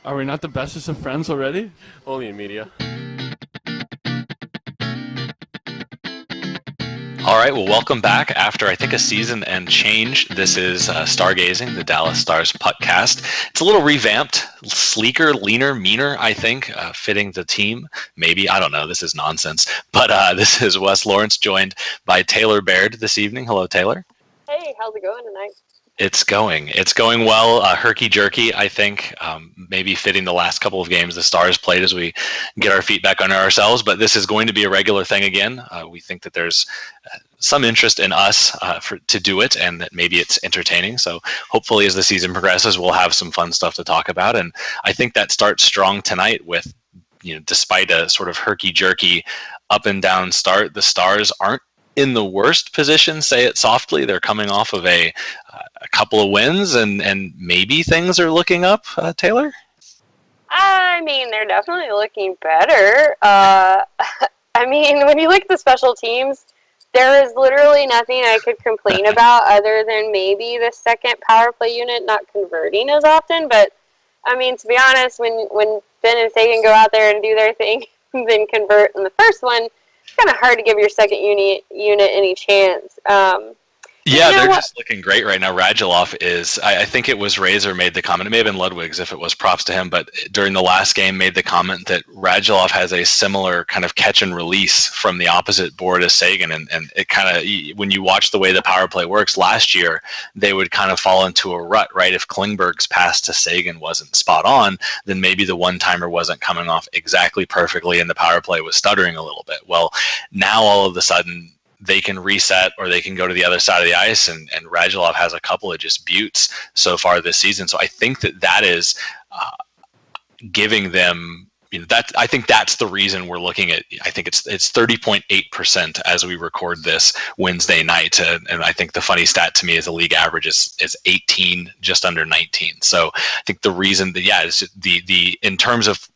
Are we not the bestest of friends already? Only in media. All right, well, welcome back after I think a season and change. This is Stargazing, the Dallas Stars podcast. It's a little revamped, sleeker, leaner, meaner, I think, fitting the team. Maybe, I don't know, this is nonsense. But this is Wes Lawrence joined by Taylor Baird this evening. Hello, Taylor. Hey, how's it going tonight? It's going well. Herky-jerky, I think, maybe fitting the last couple of games the Stars played as we get our feet back under ourselves. But this is going to be a regular thing again. We think that there's some interest in us to do it, and that maybe it's entertaining. So hopefully as the season progresses, we'll have some fun stuff to talk about. And I think that starts strong tonight with, despite a sort of herky-jerky up and down start, the Stars aren't in the worst position, say it softly. They're coming off of a couple of wins, and maybe things are looking up, Taylor? I mean, they're definitely looking better. I mean, when you look at the special teams, there is literally nothing I could complain about other than maybe the second power play unit not converting as often. But, I mean, to be honest, when Ben and Sagan go out there and do their thing, then convert in the first one, it's kind of hard to give your second unit any chance. Yeah, they're just looking great right now. Radulov is, I think it was Razor made the comment, it may have been Ludwig's if it was, props to him, but during the last game made the comment that Radulov has a similar kind of catch and release from the opposite board as Sagan, and it kind of, when you watch the way the power play works last year, they would kind of fall into a rut, right? If Klingberg's pass to Sagan wasn't spot on, then maybe the one-timer wasn't coming off exactly perfectly and the power play was stuttering a little bit. Well, now all of a sudden, they can reset or they can go to the other side of the ice, and Radulov has a couple of just buttes so far this season. So I think that is giving them, I think that's the reason we're looking at, I think it's 30.8% as we record this Wednesday night. And I think the funny stat to me is the league average is 18, just under 19. So I think the reason that, is the in terms of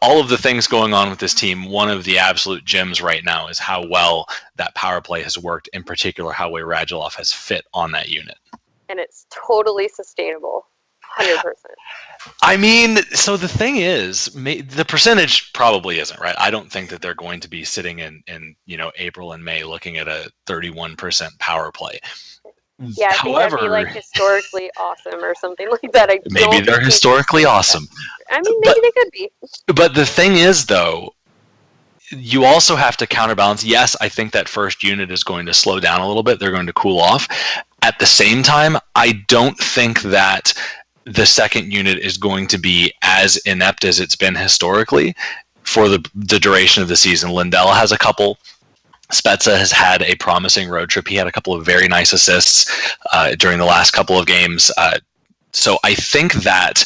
all of the things going on with this team, one of the absolute gems right now is how well that power play has worked, in particular how way Radulov has fit on that unit. And it's totally sustainable, 100%. I mean, so the thing is, the percentage probably isn't, right? I don't think that they're going to be sitting in April and May looking at a 31% power play. Yeah, I think that'd be like historically awesome or something like that. Maybe they're historically awesome. I mean, maybe they could be. But the thing is, though, you also have to counterbalance. Yes, I think that first unit is going to slow down a little bit. They're going to cool off. At the same time, I don't think that the second unit is going to be as inept as it's been historically for the duration of the season. Lindell has a couple. Spezza has had a promising road trip. He had a couple of very nice assists during the last couple of games. So I think that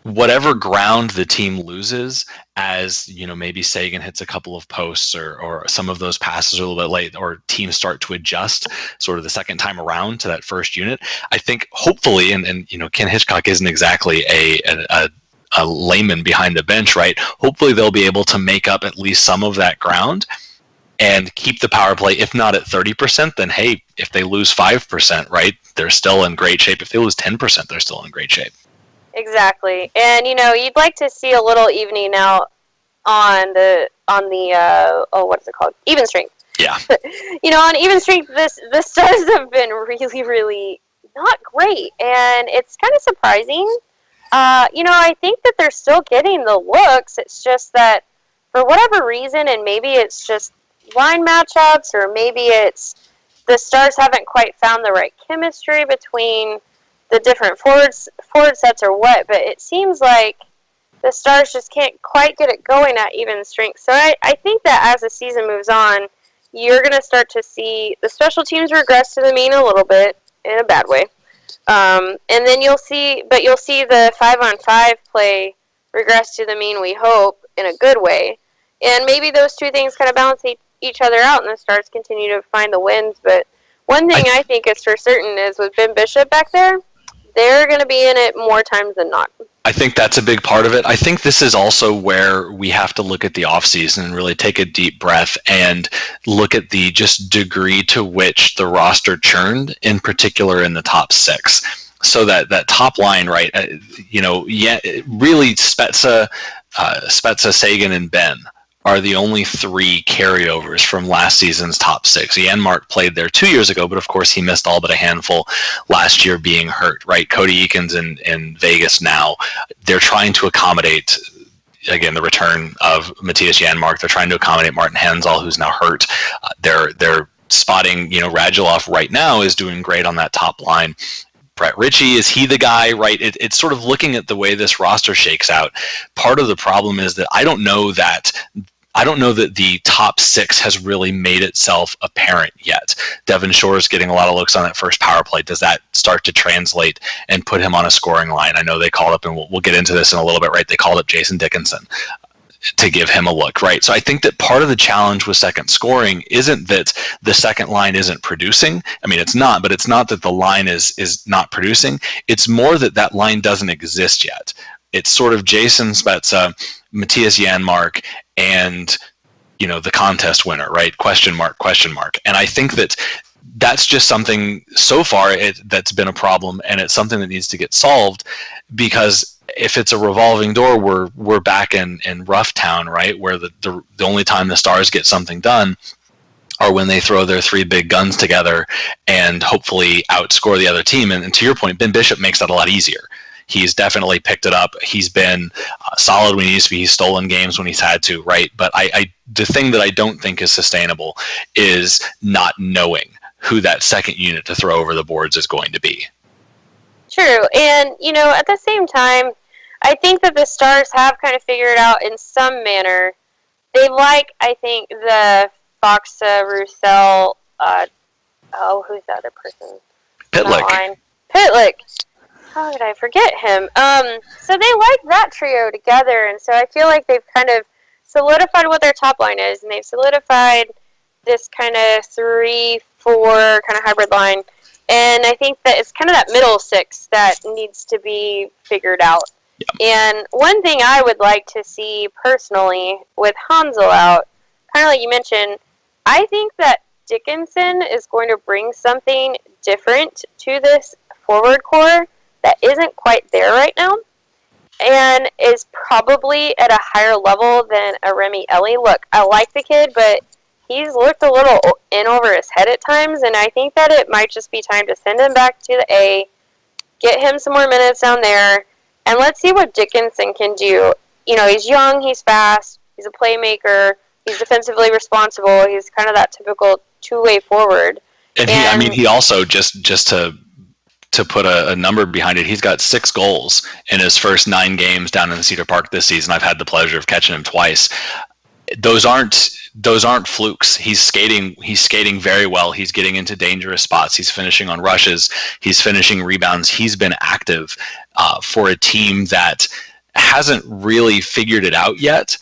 whatever ground the team loses, as maybe Sagan hits a couple of posts or some of those passes are a little bit late, or teams start to adjust sort of the second time around to that first unit, I think hopefully, and Ken Hitchcock isn't exactly a layman behind the bench, right? Hopefully they'll be able to make up at least some of that ground and keep the power play, if not at 30%, then hey, if they lose 5%, right, they're still in great shape. If they lose 10%, they're still in great shape. Exactly. And, you'd like to see a little evening out on the what's it called? Even strength. Yeah. On even strength, the Stars have been really, really not great. And it's kind of surprising. I think that they're still getting the looks. It's just that for whatever reason, and maybe it's just line matchups, or maybe it's the Stars haven't quite found the right chemistry between the different forward sets or what, but it seems like the Stars just can't quite get it going at even strength. So I think that as the season moves on, you're going to start to see the special teams regress to the mean a little bit, in a bad way. And then you'll see the 5-on-5 play regress to the mean, we hope, in a good way. And maybe those two things kind of balance each other out, and the Stars continue to find the wins. But one thing I think is for certain is with Ben Bishop back there, they're going to be in it more times than not. I think that's a big part of it. I think this is also where we have to look at the offseason and really take a deep breath and look at the just degree to which the roster churned, in particular in the top six. so that top line, right? Really, Spezza, Sagan, and Ben are the only three carryovers from last season's top six. Janmark played there 2 years ago, but of course he missed all but a handful last year being hurt, right? Cody Eakins in Vegas now. They're trying to accommodate, again, the return of Matthias Janmark. They're trying to accommodate Martin Hensel, who's now hurt. They're spotting, Radulov right now is doing great on that top line. Brett Ritchie, is he the guy, right? It's sort of looking at the way this roster shakes out. Part of the problem is that I don't know that the top six has really made itself apparent yet. Devon Shore is getting a lot of looks on that first power play. Does that start to translate and put him on a scoring line? I know they called up, and we'll get into this in a little bit, right? They called up Jason Dickinson to give him a look, right? So I think that part of the challenge with second scoring isn't that the second line isn't producing. I mean, it's not, but it's not that the line is not producing. It's more that line doesn't exist yet. It's sort of Jason Spezza, Matthias Janmark, and the contest winner, right? Question mark. And I think that's just something so far that's been a problem, and it's something that needs to get solved, because if it's a revolving door, we're back in rough town, right? Where the only time the Stars get something done are when they throw their three big guns together and hopefully outscore the other team. And to your point, Ben Bishop makes that a lot easier. He's definitely picked it up. He's been solid when he needs to be. He's stolen games when he's had to, right? But the thing that I don't think is sustainable is not knowing who that second unit to throw over the boards is going to be. True. And, at the same time, I think that the Stars have kind of figured out in some manner. They like, I think, the Foxa, Roussel, who's the other person? Pitlick. Pitlick. How did I forget him? So they like that trio together, and so I feel like they've kind of solidified what their top line is, and they've solidified this kind of 3-4 kind of hybrid line. And I think that it's kind of that middle six that needs to be figured out. Yeah. And one thing I would like to see personally with Hansel out, kind of like you mentioned, I think that Dickinson is going to bring something different to this forward core that isn't quite there right now, and is probably at a higher level than a Remi Ellie. Look, I like the kid, but he's looked a little in over his head at times, and I think that it might just be time to send him back to the A, get him some more minutes down there, and let's see what Dickinson can do. He's young, he's fast, he's a playmaker, he's defensively responsible, he's kind of that typical two-way forward. And he also, just to put a number behind it, he's got 6 goals in his first 9 games down in Cedar Park this season. I've had the pleasure of catching him twice. Those aren't flukes. He's skating very well. He's getting into dangerous spots. He's finishing on rushes. He's finishing rebounds. He's been active for a team that hasn't really figured it out yet.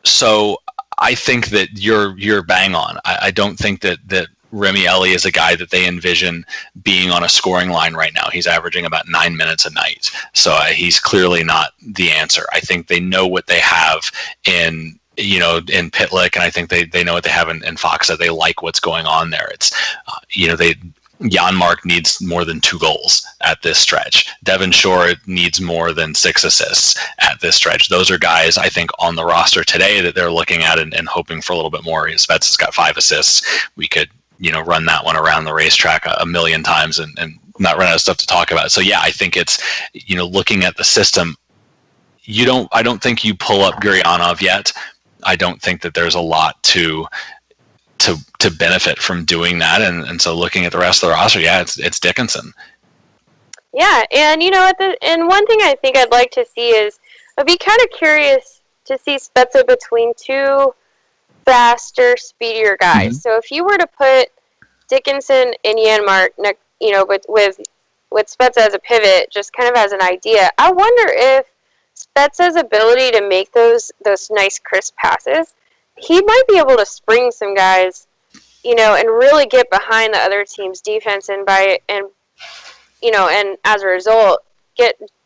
So I think that you're bang on. I don't think that Remi Ellie is a guy that they envision being on a scoring line right now. He's averaging about 9 minutes a night. So he's clearly not the answer. I think they know what they have in Pitlick, and I think they know what they have in Foxa. They like what's going on there. It's, Janmark needs more than 2 goals at this stretch. Devon Shore needs more than 6 assists at this stretch. Those are guys, I think, on the roster today that they're looking at and hoping for a little bit more. Spets has got 5 assists. We could, run that one around the racetrack a million times and not run out of stuff to talk about. So yeah, I think it's, looking at the system, I don't think you pull up Guryanov yet. I don't think that there's a lot to benefit from doing that, and so looking at the rest of the roster, yeah, it's Dickinson. Yeah, and and one thing I think I'd like to see is, I'd be kind of curious to see Spezza between 2 faster, speedier guys. Mm-hmm. So if you were to put Dickinson and Janmark, with Spezza as a pivot, just kind of as an idea, I wonder if Spezza's ability to make those nice crisp passes, he might be able to spring some guys, and really get behind the other team's defense, and as a result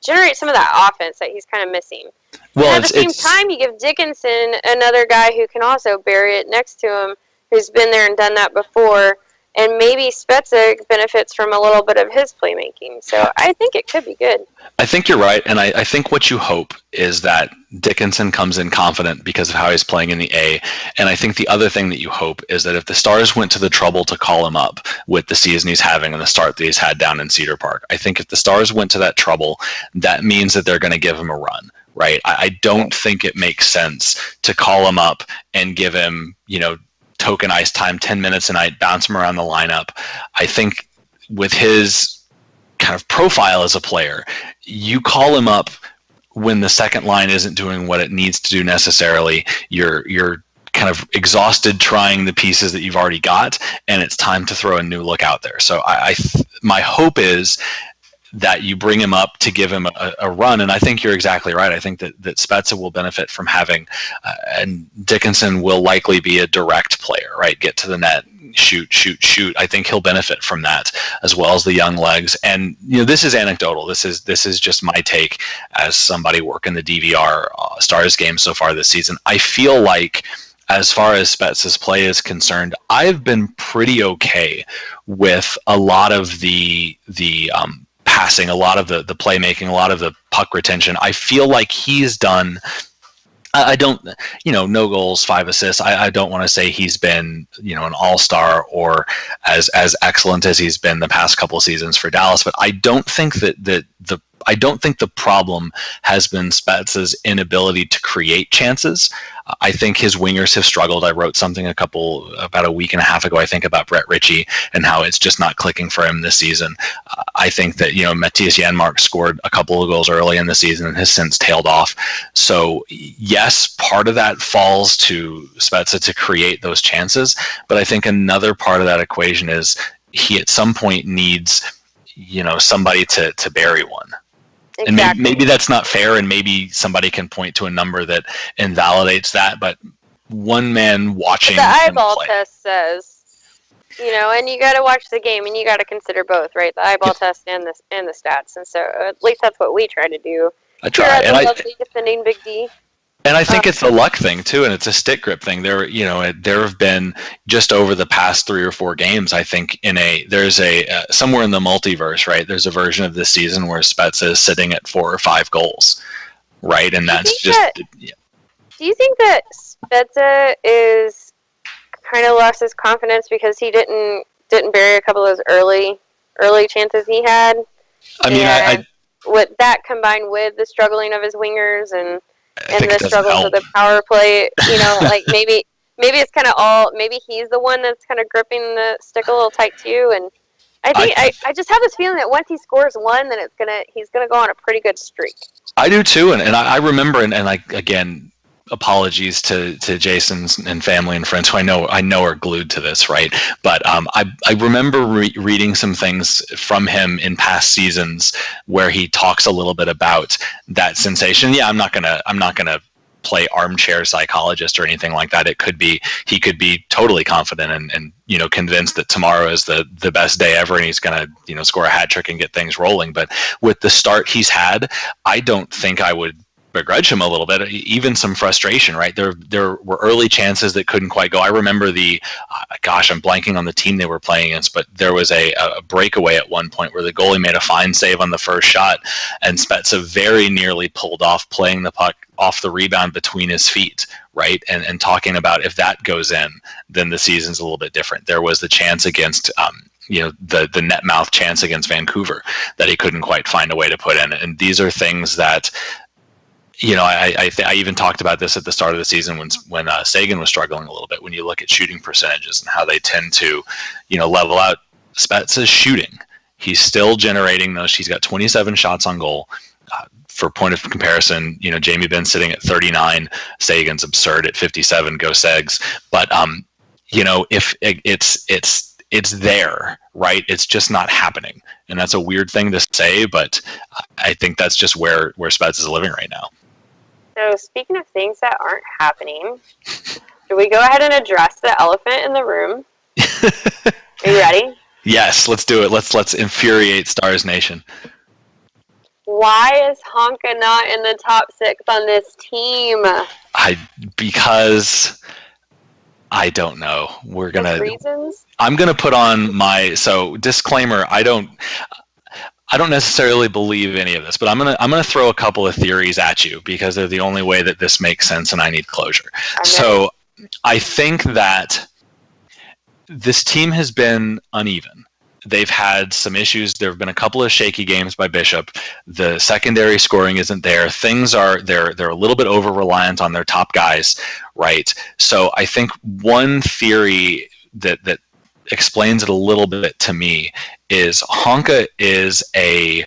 generate some of that offense that he's kind of missing. Well, and at the same time, you give Dickinson another guy who can also bury it next to him, who's been there and done that before. and maybe Spezza benefits from a little bit of his playmaking. So I think it could be good. I think you're right, and I think what you hope is that Dickinson comes in confident because of how he's playing in the A, and I think the other thing that you hope is that if the Stars went to the trouble to call him up with the season he's having and the start that he's had down in Cedar Park, I think if the Stars went to that trouble, that means that they're going to give him a run. Right? I don't think it makes sense to call him up and give him, token ice time, 10 minutes a night, bounce him around the lineup. I think with his kind of profile as a player, you call him up when the second line isn't doing what it needs to do necessarily. You're kind of exhausted trying the pieces that you've already got, and it's time to throw a new look out there. So my hope is that you bring him up to give him a run, and I think you're exactly right. I think that Spezza will benefit from having, and Dickinson will likely be a direct player, right? Get to the net, shoot. I think he'll benefit from that, as well as the young legs. And this is anecdotal. This is just my take as somebody working the DVR Stars game so far this season. I feel like, as far as Spezza's play is concerned, I've been pretty okay with a lot of the passing, a lot of the playmaking, a lot of the puck retention. I feel like he's done, I don't, no goals, 5 assists. I don't want to say he's been, an all-star or as excellent as he's been the past couple of seasons for Dallas, but I don't think I don't think the problem has been Spezza's inability to create chances. I think his wingers have struggled. I wrote something about a week and a half ago, I think, about Brett Ritchie and how it's just not clicking for him this season. I think that, Matthias Janmark scored a couple of goals early in the season and has since tailed off. So yes, part of that falls to Spezza to create those chances. But I think another part of that equation is he at some point needs, somebody to bury one. Exactly. And maybe that's not fair, and maybe somebody can point to a number that invalidates that, but one man watching the eyeball test says, and you got to watch the game, and you got to consider both, right? The eyeball test and the stats, and so at least that's what we try to do. I try, and lovely defending Big D. And I think it's a luck thing too, and it's a stick grip thing. There have been just over the past 3 or 4 games. I think there's somewhere in the multiverse, right? There's a version of this season where Spezza is sitting at 4 or 5 goals, right? And that's just. Do you think that Spezza is kind of lost his confidence because he didn't bury a couple of those early chances he had? I mean, with that combined with the struggling of his wingers and the struggles help. of the power play, like maybe it's kind of maybe he's the one that's kind of gripping the stick a little tight too. And I think I just have this feeling that once he scores one, then he's gonna go on a pretty good streak. I do too, and I remember, and again, apologies to Jason's and family and friends who I know are glued to this, right? But I remember reading some things from him in past seasons where he talks a little bit about that sensation. Yeah, I'm not gonna play armchair psychologist or anything like that. He could be totally confident and convinced that tomorrow is the best day ever and he's gonna score a hat trick and get things rolling. But with the start he's had, I don't think I would begrudge him a little bit, even some frustration, right? There were early chances that couldn't quite go. I remember I'm blanking on the team they were playing against, but there was a breakaway at one point where the goalie made a fine save on the first shot, and Spezza very nearly pulled off playing the puck off the rebound between his feet, right? And talking about if that goes in, then the season's a little bit different. There was the chance against the net mouth chance against Vancouver that he couldn't quite find a way to put in. And these are things that I even talked about this at the start of the season when Sagan was struggling a little bit. When you look at shooting percentages and how they tend to, level out, Spezza's shooting. He's still generating those. He's got 27 shots on goal. For point of comparison, Jamie Benn's sitting at 39. Sagan's absurd at 57. Go Segs. But if it's there, right? It's just not happening, and that's a weird thing to say, but I think that's just where Spezza's living right now. So speaking of things that aren't happening, should we go ahead and address the elephant in the room? Are you ready? Yes, let's do it. Let's infuriate Stars Nation. Why is Honka not in the top 6 on this team? Because I don't know. Reasons? I'm gonna put on my disclaimer. I don't necessarily believe any of this, but I'm gonna throw a couple of theories at you because they're the only way that this makes sense, and I need closure. So I think that this team has been uneven. They've had some issues. There have been a couple of shaky games by Bishop. The secondary scoring isn't there. They're a little bit over reliant on their top guys, right? So I think one theory that explains it a little bit to me is Honka is a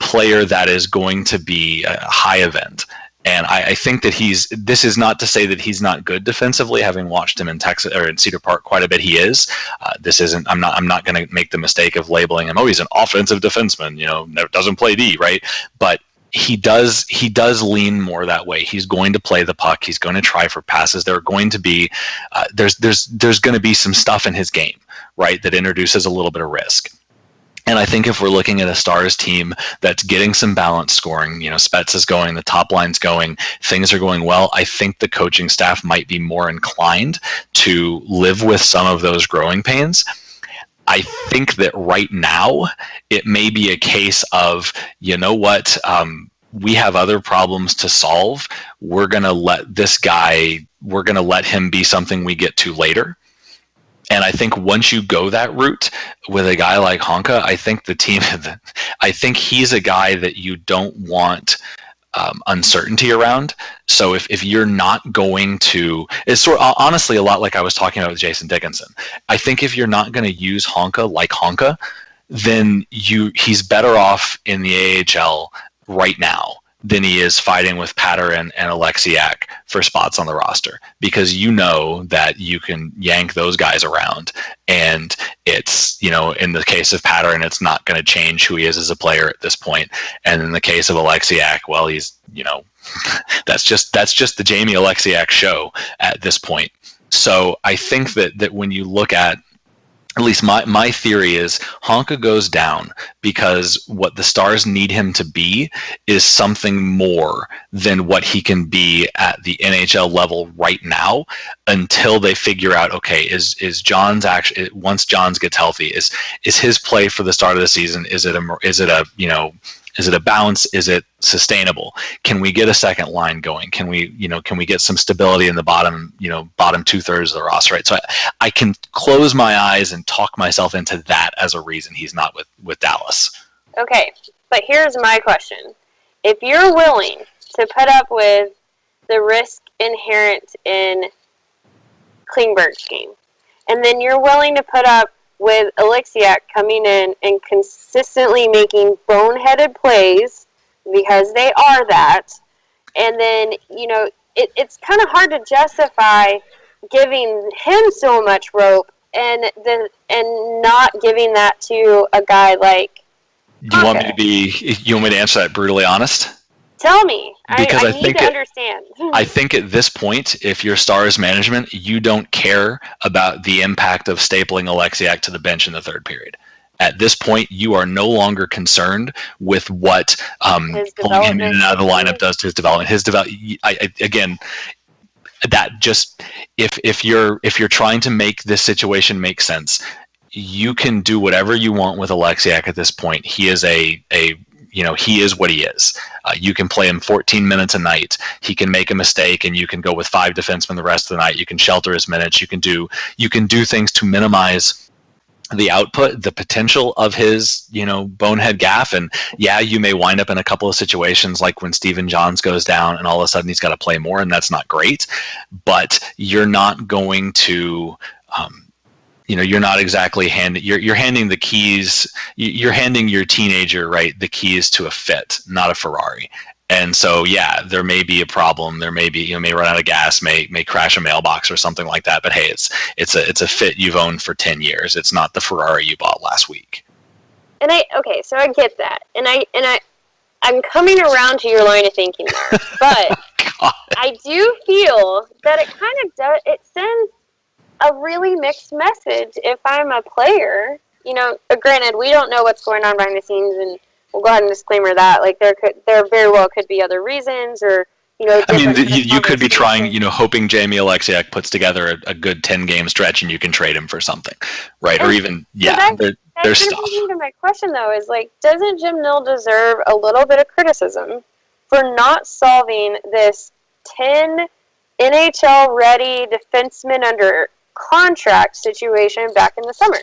player that is going to be a high event. And I think that this is not to say that he's not good defensively. Having watched him in Texas or in Cedar Park quite a bit, he is. I'm not going to make the mistake of labeling him. Oh, he's an offensive defenseman. Doesn't play D, right? But he does lean more that way. He's going to play the puck. He's going to try for passes. There are going to be there's going to be some stuff in his game, right, that introduces a little bit of risk. And I think if we're looking at a Stars team that's getting some balanced scoring, Spets is going, the top line's going, things are going well, I think the coaching staff might be more inclined to live with some of those growing pains. I think that right now it may be a case of, we have other problems to solve. We're going to let him be something we get to later. And I think once you go that route with a guy like Honka, I think he's a guy that you don't want uncertainty around. So if you're not going to, it's honestly a lot like I was talking about with Jason Dickinson. I think if you're not going to use Honka like Honka, then he's better off in the AHL right now than he is fighting with Patter and Alexiak for spots on the roster, because that you can yank those guys around, and it's, in the case of Patter, and it's not going to change who he is as a player at this point. And in the case of Alexiak, well, he's, that's just the Jamie Alexiak show at this point. So I think that when you look at least my theory is Honka goes down because what the Stars need him to be is something more than what he can be at the NHL level right now, until they figure out, okay, is Johns actually, once Johns gets healthy, is his play for the start of the season, is it a bounce? Is it sustainable? Can we get a second line going? Can we get some stability in the bottom 2/3 of the roster, right? So I can close my eyes and talk myself into that as a reason he's not with Dallas. Okay, but here's my question. If you're willing to put up with the risk inherent in Klingberg's game, and then you're willing to put up with Alexiak coming in and consistently making boneheaded plays, because they are that, and then, it's kind of hard to justify giving him so much rope and not giving that to a guy like You want me to answer that brutally honest? Tell me. Because I need to understand. I think at this point, if you're Stars management, you don't care about the impact of stapling Alexiak to the bench in the third period. At this point, you are no longer concerned with what pulling him in and out of the lineup does to his development. Again, that just if you're trying to make this situation make sense, you can do whatever you want with Alexiak at this point. He is he is what he is. You can play him 14 minutes a night. He can make a mistake, and you can go with 5 defensemen the rest of the night. You can shelter his minutes. You can do things to minimize the output, the potential of his, bonehead gaff. And yeah, you may wind up in a couple of situations like when Stephen Johns goes down and all of a sudden he's got to play more, and that's not great. But you're not going to, you're not exactly you're handing the keys, you're handing your teenager, right, the keys to a Fit, not a Ferrari. And so, yeah, there may be a problem. There may be, you may run out of gas, may crash a mailbox or something like that. But hey, it's a Fit you've owned for 10 years. It's not the Ferrari you bought last week. And so I get that, and I'm coming around to your line of thinking there, but I do feel that it kind of does. It sends a really mixed message if I'm a player. Granted, we don't know what's going on behind the scenes, and we'll go ahead and disclaimer that. Like, there very well could be other reasons, or I mean, different you could be trying, conversations. hoping Jamie Alexiak puts together a good 10-game stretch and you can trade him for something, right? Or And even, so that there's kind of stuff. brings me to my question, though, is like, doesn't Jim Nill deserve a little bit of criticism for not solving this 10 NHL-ready defenseman under contract situation back in the summer?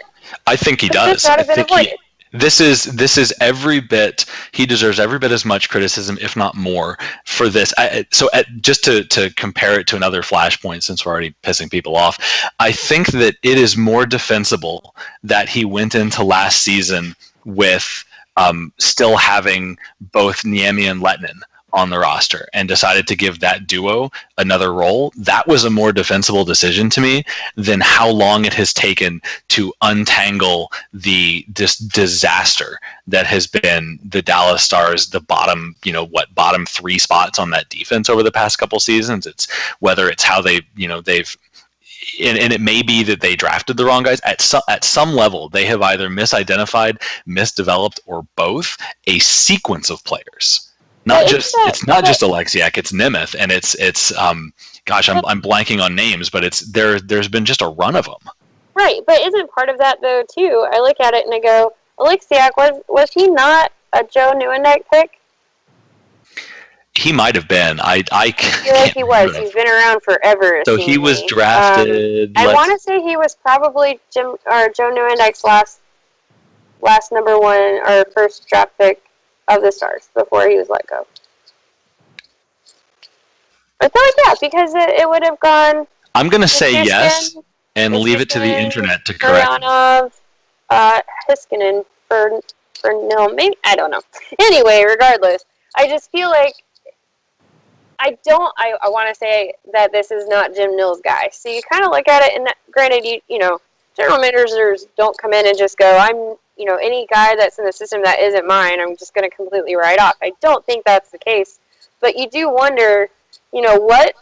I think he Could does. this not have been avoided? This is every bit. He deserves every bit as much criticism, if not more, for this. Just to compare it to another flashpoint, since we're already pissing people off, I think that it is more defensible that he went into last season with still having both Niemi and Lettinen on the roster and decided to give that duo another role. That was a more defensible decision to me than how long it has taken to untangle this disaster that has been the Dallas Stars, the bottom 3 spots on that defense over the past couple seasons. It's whether it's how they've and it may be that they drafted the wrong guys. At some level, they have either misidentified, misdeveloped, or both a sequence of players. It's not just Alexiak, it's Nemeth, and it's I'm blanking on names, but there's been just a run of them. Right, but isn't part of that though too? I look at it and I go, Alexiak, was he not a Joe Nieuwendyk pick? He might have been. I feel like he was. He's been around forever. So he was drafted. I want to say he was probably Joe Nieuwendyk's last number 1 or first draft pick of the Stars before he was let go. I feel like because it would have gone. I'm gonna say yes and leave it to the internet to correct. Hiskinen for no, maybe I don't know. Anyway, regardless, I just feel like I want to say that this is not Jim Nill's guy. So you kind of look at it, and granted, general managers don't come in and just go, I'm any guy that's in the system that isn't mine, I'm just going to completely write off. I don't think that's the case. But you do wonder, what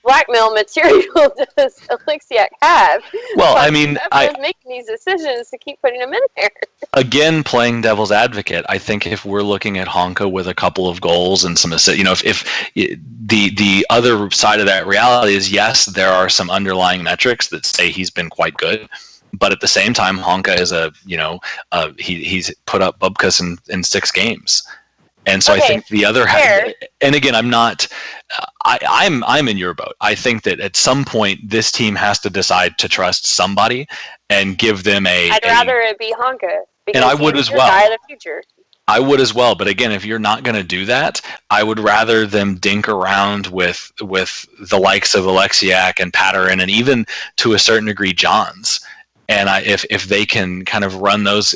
blackmail material does Alexiak have? Well, I mean, I making these decisions to keep putting him in there. Again, playing devil's advocate, I think if we're looking at Honka with a couple of goals and some assists, if the other side of that reality is, yes, there are some underlying metrics that say he's been quite good. But at the same time, Honka is he's put up Bubkas in 6 games. And so I think the other half, and again, I'm in your boat. I think that at some point this team has to decide to trust somebody and give them I'd rather it be Honka. And I would as well. Guy of the future. I would as well. But again, if you're not going to do that, I would rather them dink around with the likes of Alexiak and Patterson and even to a certain degree Johns. And if they can kind of run those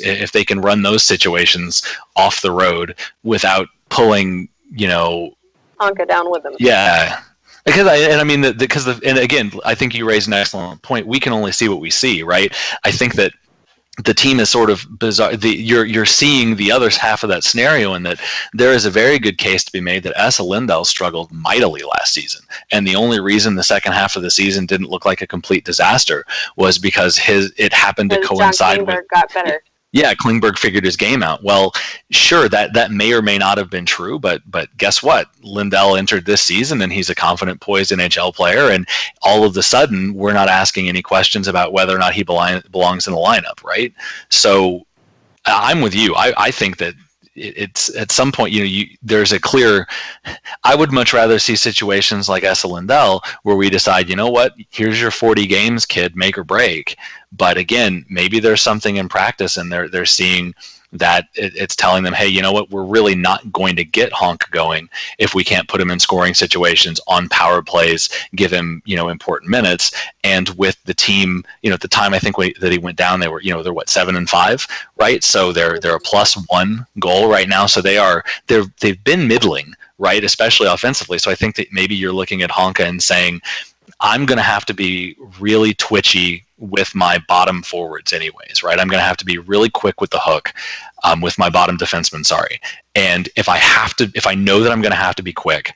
situations off the road without pulling, Honka down with them. Yeah, because again, I think you raised an excellent point. We can only see what we see, right? I think that the team is sort of bizarre. You're seeing the other half of that scenario, in that there is a very good case to be made that Esa Lindell struggled mightily last season, and the only reason the second half of the season didn't look like a complete disaster was because it happened to coincide John Klingberg with got better. Yeah, Klingberg figured his game out. Well, sure, that may or may not have been true, but guess what? Lindell entered this season, and he's a confident, poised NHL player, and all of a sudden, we're not asking any questions about whether or not he belongs in the lineup, right? So I'm with you. I think that it's at some point, there's a clear. I would much rather see situations like Esa Lindell where we decide, here's your 40 games, kid, make or break. But again, maybe there's something in practice, and they're seeing that it's telling them, hey, you know what, we're really not going to get Honka going if we can't put him in scoring situations on power plays, give him, important minutes. And with the team, at the time I think that he went down, they were, they're 7-5, right? So they're a +1 goal right now. So they've been middling, right? Especially offensively. So I think that maybe you're looking at Honka and saying, I'm going to have to be really twitchy with my bottom forwards anyways, right? I'm going to have to be really quick with the hook with my bottom defenseman, sorry. And if I know that I'm going to have to be quick,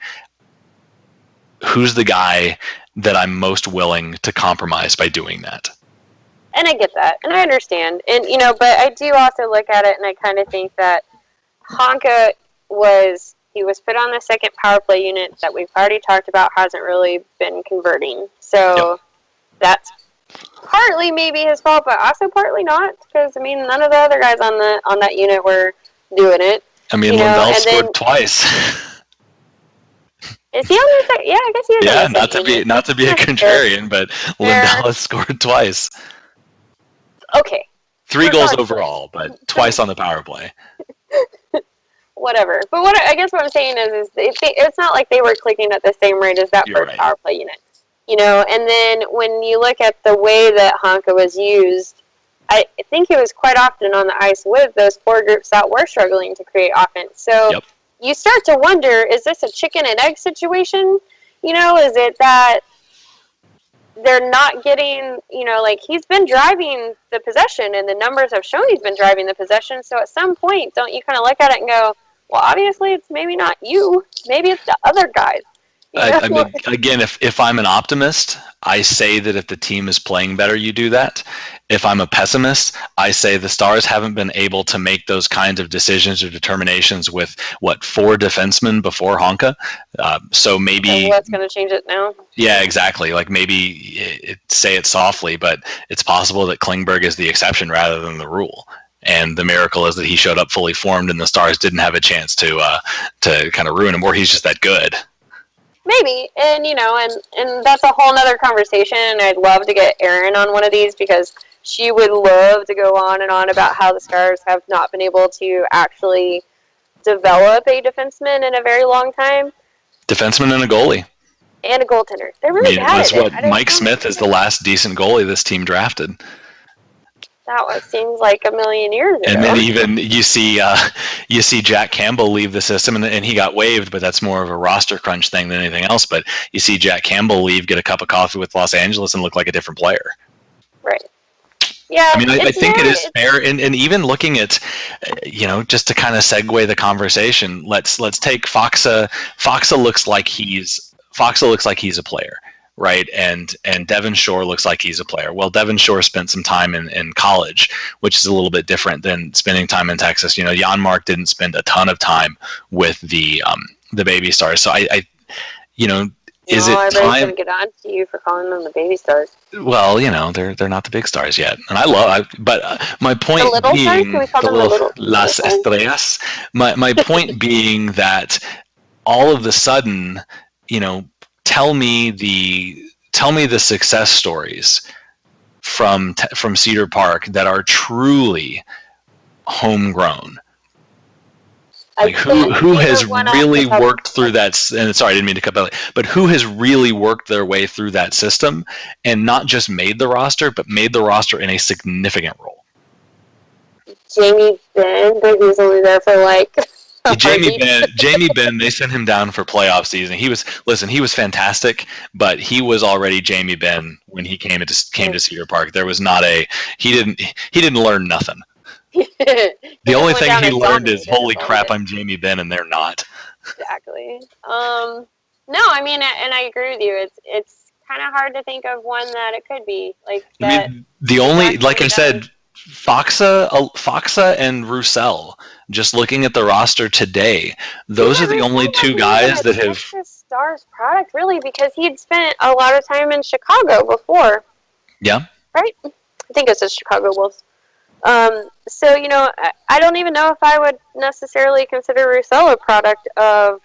who's the guy that I'm most willing to compromise by doing that? And I get that, and I understand. And, but I do also look at it, and I kind of think that Honka was he was put on the second power play unit that we've already talked about hasn't really been converting. So that's partly maybe his fault, but also partly not, because I mean none of the other guys on that unit were doing it. I mean, Lindell scored twice. Is he on the second? Yeah, I guess he is. Yeah, on the not to be a contrarian, but Lindell has scored twice. Okay. 3 goals overall, but twice on the power play. Whatever. But I guess what I'm saying is it's not like they were clicking at the same rate as that first power play unit. You know, and then when you look at the way that Honka was used, I think he was quite often on the ice with those 4 groups that were struggling to create offense. So you start to wonder, is this a chicken and egg situation? You know, is it that they're not getting, you know, like he's been driving the possession and the numbers have shown he's been driving the possession. So at some point, don't you kind of look at it and go, well, obviously it's maybe not you. Maybe it's the other guys. I mean, again, if I'm an optimist, I say that if the team is playing better, you do that. If I'm a pessimist, I say the Stars haven't been able to make those kinds of decisions or determinations with, 4 defensemen before Honka. So maybe... So what's going to change it now? Yeah, exactly. Like maybe say it softly, but it's possible that Klingberg is the exception rather than the rule. And the miracle is that he showed up fully formed and the Stars didn't have a chance to kind of ruin him, or he's just that good. Maybe, and you know, and that's a whole nother conversation. I'd love to get Erin on one of these because she would love to go on and on about how the Stars have not been able to actually develop a defenseman in a very long time. Defenseman and a goalie. And a goaltender. They're really bad at it. Mike Smith is the last decent goalie this team drafted. That seems like a million years ago. And then even you see Jack Campbell leave the system, and he got waived, but that's more of a roster crunch thing than anything else. But you see Jack Campbell leave, get a cup of coffee with Los Angeles, and look like a different player. Right. Yeah. I mean, I think it is fair, and even looking at, you know, just to kind of segue the conversation, let's take Faksa. Faksa looks like he's a player. Right, and Devon Shore looks like he's a player. Well, Devon Shore spent some time in college, which is a little bit different than spending time in Texas. You know, Jan Mark didn't spend a ton of time with the Baby Stars. So I is it everybody's time? Gonna get on to you for calling them the Baby Stars. Well, you know, they're not the big stars yet, and but my point the little being, stars? Can we call them the little Las Estrellas. My point being that all of a sudden, you know. Tell me the success stories from Cedar Park that are truly homegrown. Like who has really worked through that? And sorry, I didn't mean to cut that. But who has really worked their way through that system and not just made the roster, but made the roster in a significant role? Jamie Benn, but he was only there for like. Jamie Benn, they sent him down for playoff season. He was fantastic, but he was already Jamie Benn when he came to Cedar Park. There was not he didn't learn nothing. The only thing he learned is, holy crap, I'm Jamie Benn and they're not. Exactly. No, I mean, and I agree with you. It's kind of hard to think of one that it could be like that. I mean, the only, like I said, Faksa and Roussel. Just looking at the roster today, those are the only 2 guys that have. Stars product, really, because he'd spent a lot of time in Chicago before. Yeah. Right? I think it's the Chicago Wolves. So, you know, I don't even know if I would necessarily consider Roussel a product of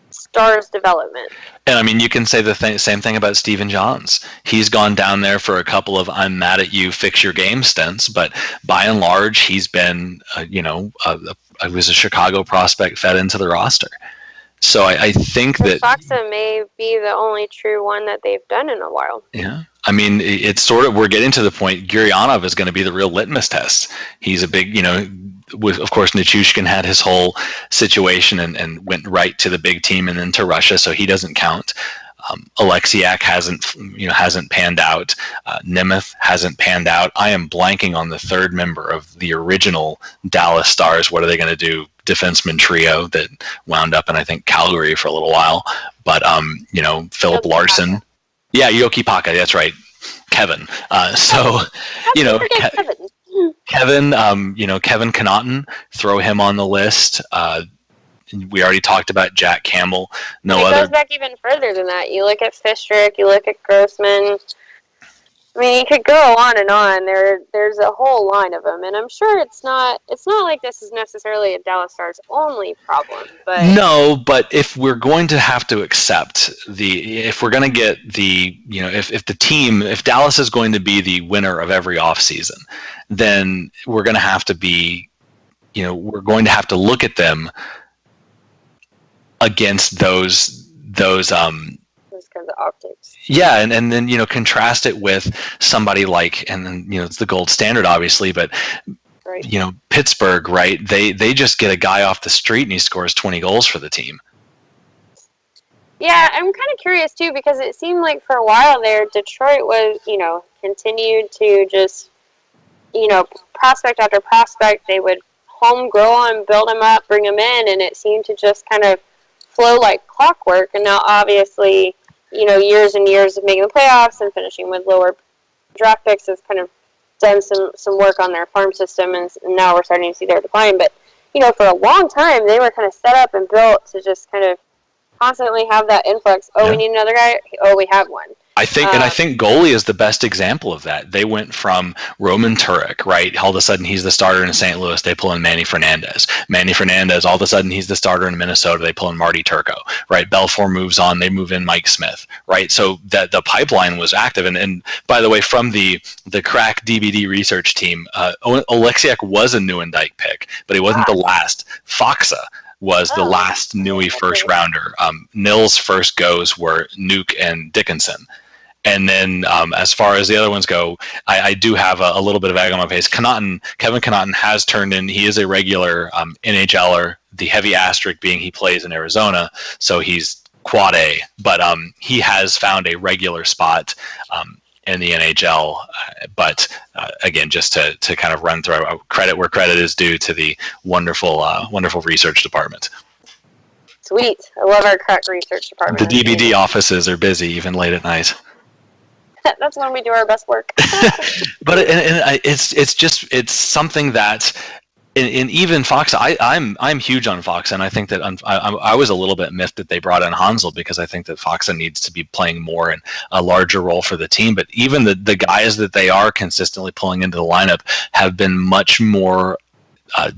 Stars development. And I mean, you can say the same thing about Stephen Johns. He's gone down there for a couple of "I'm mad at you, fix your game" stints, but by and large, he's been, he was a Chicago prospect fed into the roster. So I think that Faksa may be the only true one that they've done in a while. Yeah. I mean, it's sort of, we're getting to the point, Guryanov is going to be the real litmus test. He's a big, of course, Nichushkin had his whole situation and went right to the big team and then to Russia, so he doesn't count. Alexiak hasn't panned out. Nemeth hasn't panned out. I am blanking on the 3rd member of the original Dallas Stars. What are they going to do? Defenseman trio that wound up in, I think, Calgary for a little while. But, Philip Larson. Yeah, Yoki Paka, that's right. Kevin. Kevin, Kevin Connaughton, throw him on the list. We already talked about Jack Campbell. It goes back even further than that. You look at Fistrick, you look at Grossman. I mean, you could go on and on. There's a whole line of them, and I'm sure it's not like this is necessarily a Dallas Stars only problem. But no, but if we're going to have to accept if we're going to get if Dallas is going to be the winner of every offseason, then we're going to have to be, we're going to have to look at them against those kinds of optics. Yeah, and then contrast it with somebody like, and then it's the gold standard obviously, but right. Pittsburgh, right? They just get a guy off the street and he scores 20 goals for the team. Yeah, I'm kind of curious too, because it seemed like for a while there, Detroit was continued to just prospect after prospect. They would home grow them, build them up, bring them in, and it seemed to just kind of flow like clockwork. And now obviously years and years of making the playoffs and finishing with lower draft picks has kind of done some work on their farm system, and now we're starting to see their decline. But, for a long time, they were kind of set up and built to just kind of constantly have that influx. Oh, yeah. We need another guy. Oh, we have one. I think goalie is the best example of that. They went from Roman Turek, right? All of a sudden, he's the starter in St. Louis. They pull in Manny Fernandez. Manny Fernandez, all of a sudden, he's the starter in Minnesota. They pull in Marty Turco, right? Belfour moves on. They move in Mike Smith, right? So that the pipeline was active. And by the way, from the crack DBD research team, Oleksiak was a Nieuwendyk pick, but he wasn't the last. Faksa was the last Newey first rounder. Nils' first goes were Nuke and Dickinson. And then as far as the other ones go, I do have a little bit of egg on my face. Kevin Connaughton has turned in. He is a regular NHLer, the heavy asterisk being he plays in Arizona, so he's quad A. But he has found a regular spot in the NHL. But again, just to kind of run through, credit where credit is due to the wonderful research department. Sweet. I love our crack research department. The DBD offices are busy even late at night. That's when we do our best work. But it's something that, in even Fox, I'm huge on Fox, and I think that I was a little bit miffed that they brought in Hansel, because I think that Fox needs to be playing more and a larger role for the team. But even the guys that they are consistently pulling into the lineup have been much more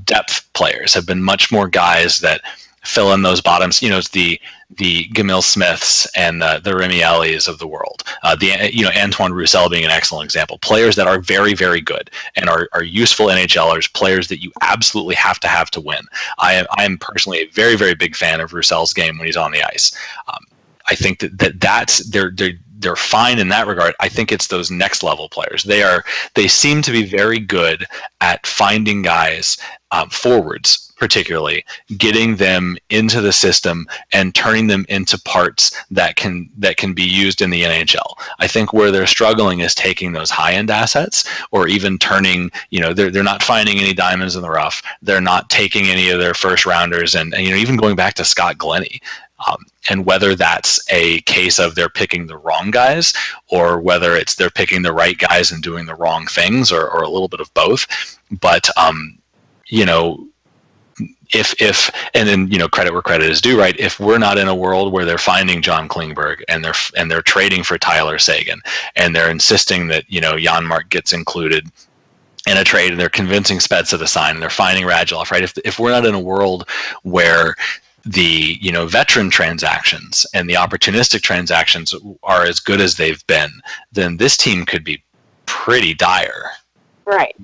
depth players, have been much more guys that fill in those bottoms. It's the Gamil Smiths and the Remy Ellies of the world. Antoine Roussel being an excellent example. Players that are very, very good and are useful NHLers, players that you absolutely have to win. I am personally a very, very big fan of Roussel's game when he's on the ice. I think that's they're fine in that regard. I think it's those next level players. They seem to be very good at finding guys, forwards particularly, getting them into the system and turning them into parts that can be used in the NHL. I think where they're struggling is taking those high-end assets, or even turning, they're not finding any diamonds in the rough. They're not taking any of their first rounders, and even going back to Scott Glennie. And whether that's a case of they're picking the wrong guys, or whether it's they're picking the right guys and doing the wrong things, or a little bit of both. But if and then credit where credit is due, right? If we're not in a world where they're finding John Klingberg and they're trading for Tyler Seguin, and they're insisting that Janmark gets included in a trade, and they're convincing Spezza to sign, and they're finding Radulov, right? If we're not in a world where the veteran transactions and the opportunistic transactions are as good as they've been, then this team could be pretty dire. Right.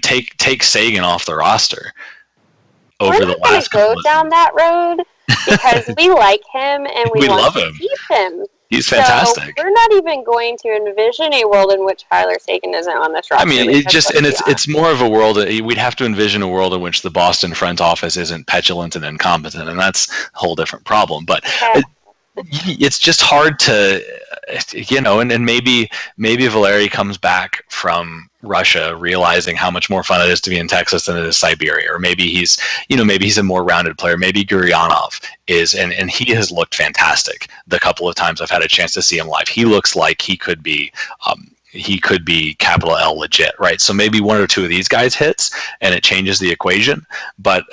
Take Seguin off the roster. Over we're not going to go down that road, because we like him and we want to keep him. He's fantastic. So we're not even going to envision a world in which Tyler Seguin isn't on this roster. I mean, it's more of a world. We'd have to envision a world in which the Boston front office isn't petulant and incompetent, and that's a whole different problem. But it's just hard to, and maybe Valeri comes back from Russia realizing how much more fun it is to be in Texas than it is Siberia, or maybe he's a more rounded player. Maybe Guryanov is, and he has looked fantastic the couple of times I've had a chance to see him live. He looks like he could be capital L legit, right? So maybe one or two of these guys hits and it changes the equation. But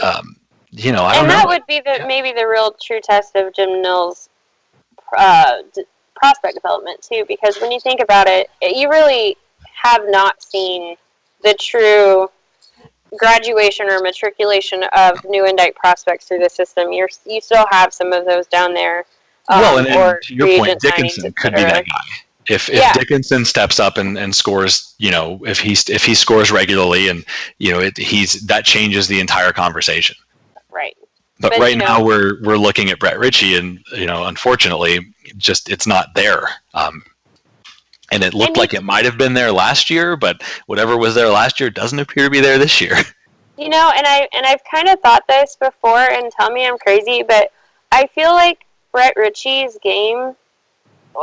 I don't know. And that would be maybe the real true test of Jim Nill's prospect development too, because when you think about it, you really have not seen the true graduation or matriculation of new Indite prospects through the system. You still have some of those down there. Well, and to your point, Dickinson could be that guy. If Dickinson steps up and scores, if he scores regularly, and that changes the entire conversation. Right. But right now we're looking at Brett Ritchie, and unfortunately, just it's not there. And it looked like it might have been there last year, but whatever was there last year doesn't appear to be there this year. And I've kind of thought this before, and tell me I'm crazy, but I feel like Brett Ritchie's game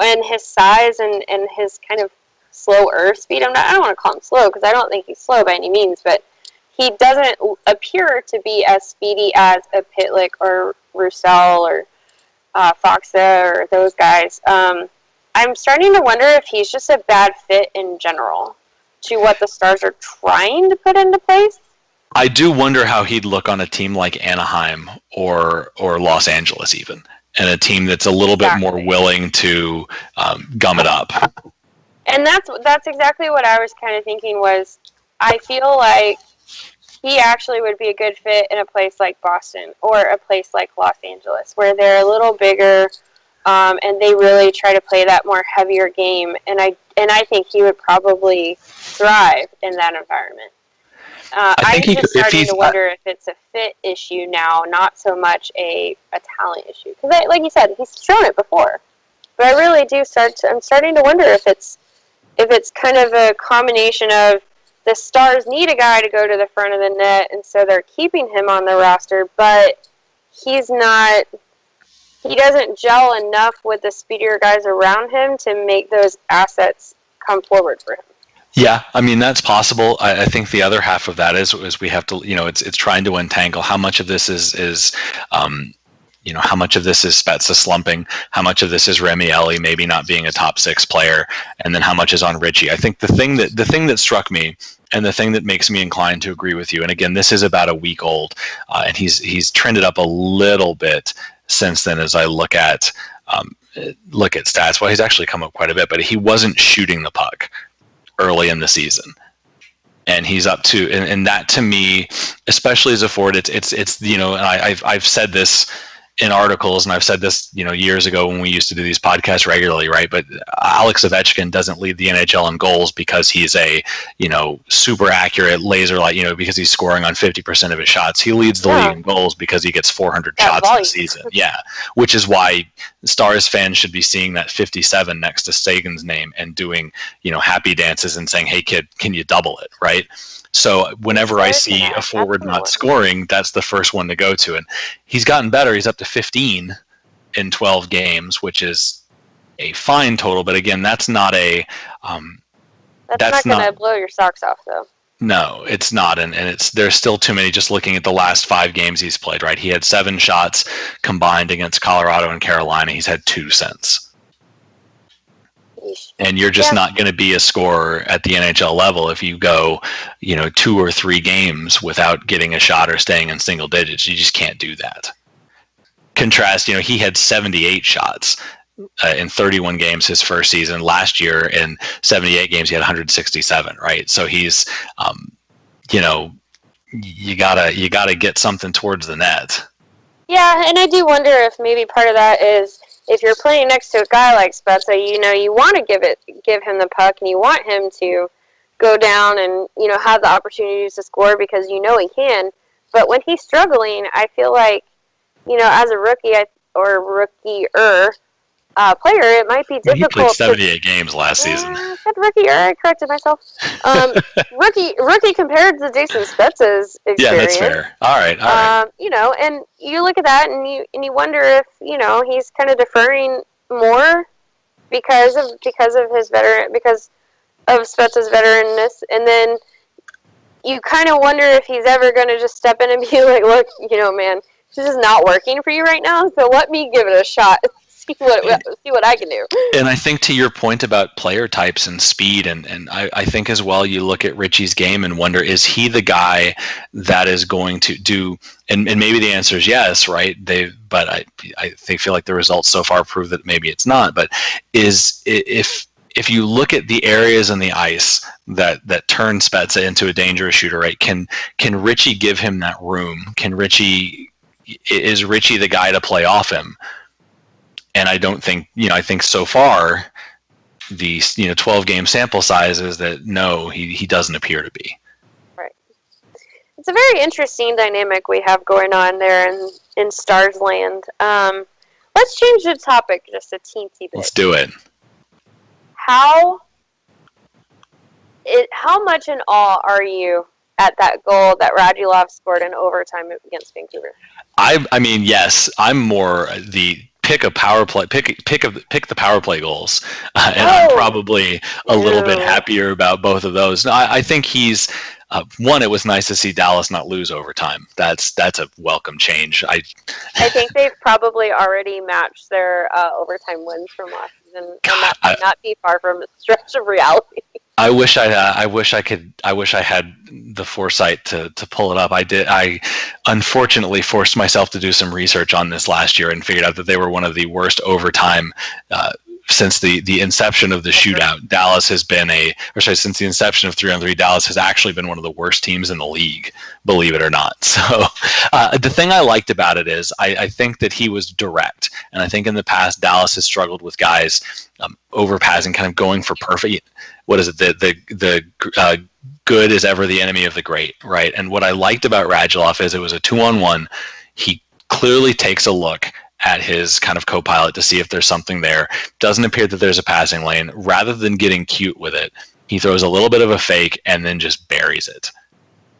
and his size and his kind of slower speed. I don't want to call him slow because I don't think he's slow by any means, but he doesn't appear to be as speedy as a Pitlick or Roussel or Foxa or those guys. I'm starting to wonder if he's just a bad fit in general to what the Stars are trying to put into place. I do wonder how he'd look on a team like Anaheim or Los Angeles even, and a team that's a little bit more willing to gum it up. And that's exactly what I was kind of thinking was I feel like he actually would be a good fit in a place like Boston or a place like Los Angeles where they're a little bigger and they really try to play that more heavier game. And I think he would probably thrive in that environment. I'm just starting to wonder if it's a fit issue now, not so much a talent issue. Because, like you said, he's shown it before. But I really I'm starting to wonder if it's kind of a combination of the Stars need a guy to go to the front of the net, and so they're keeping him on the roster, but he doesn't gel enough with the speedier guys around him to make those assets come forward for him. Yeah, I mean, that's possible. I think the other half of that is we have to, it's trying to untangle how much of this is how much of this is Spezza slumping, how much of this is Remieli maybe not being a top 6 player, and then how much is on Ritchie. I think the thing that struck me, and the thing that makes me inclined to agree with you, and again, this is about a week old, and he's trended up a little bit since then as I look at stats. Well, he's actually come up quite a bit, but he wasn't shooting the puck early in the season. And he's up to, and that to me, especially as a forward, it's and I've said this in articles, and I've said this, years ago when we used to do these podcasts regularly, right? But Alex Ovechkin doesn't lead the NHL in goals because he's a, super accurate laser light, because he's scoring on 50% of his shots. He leads the league in goals because he gets 400 shots in a season. Yeah. Which is why Stars fans should be seeing that 57 next to Sagan's name and doing, happy dances and saying, "Hey kid, can you double it?" Right? So whenever I see a forward not scoring, that's the first one to go to. And he's gotten better. He's up to 15 in 12 games, which is a fine total. But again, that's not a... that's not going to blow your socks off, though. No, it's not. And there's still too many, just looking at the last 5 games he's played, right? He had 7 shots combined against Colorado and Carolina. He's had 2 since. And you're just not going to be a scorer at the NHL level if you go, 2 or 3 games without getting a shot or staying in single digits. You just can't do that. Contrast, he had 78 shots in 31 games his first season. Last year in 78 games, he had 167, right? So he's, you gotta get something towards the net. Yeah, and I do wonder if maybe part of that is if you're playing next to a guy like Spezza, you want to give him the puck, and you want him to go down and, have the opportunities to score because he can. But when he's struggling, I feel like, as a rookie or rookie-er player, it might be difficult. He played 78 games last season. I said rookie-er, I corrected myself. Rookie compared to Jason Spezza's experience. Yeah, that's fair. All right. And you look at that and you wonder if, he's kind of deferring more because of Spezza's veteranness, and then you kind of wonder if he's ever going to just step in and be like, "Look, man, this is not working for you right now, so let me give it a shot, see what I can do. And I think to your point about player types and speed, and I think as well, you look at Richie's game and wonder, is he the guy that is going to do, and maybe the answer is yes, right? But I feel like the results so far prove that maybe it's not, but if you look at the areas in the ice that turn Spezza into a dangerous shooter, right? Can Richie give him that room? Is Richie the guy to play off him? And I don't think, I think so far the 12 game sample size is that no, he doesn't appear to be. Right. It's a very interesting dynamic we have going on there in Stars Land. Let's change the topic just a teensy bit. Let's do it. How much in awe are you at that goal that Radulov scored in overtime against Vancouver? I mean, yes, I'm more the pick the power play goals, and I'm probably a little bit happier about both of those. No, I think he's one. It was nice to see Dallas not lose overtime. That's a welcome change. I think they've probably already matched their overtime wins from last season, and that might not be far from a stretch of reality. I wish I had the foresight to pull it up. I unfortunately forced myself to do some research on this last year and figured out that they were one of the worst overtime since the inception of the shootout. Dallas has been since the inception of 3-on-3, Dallas has actually been one of the worst teams in the league, believe it or not. So the thing I liked about it is I think that he was direct, and I think in the past Dallas has struggled with guys overpassing, kind of going for perfect. What is it? The good is ever the enemy of the great, right? And what I liked about Radulov is it was a 2-on-1. He clearly takes a look at his kind of co-pilot to see if there's something there. Doesn't appear that there's a passing lane. Rather than getting cute with it, he throws a little bit of a fake and then just buries it.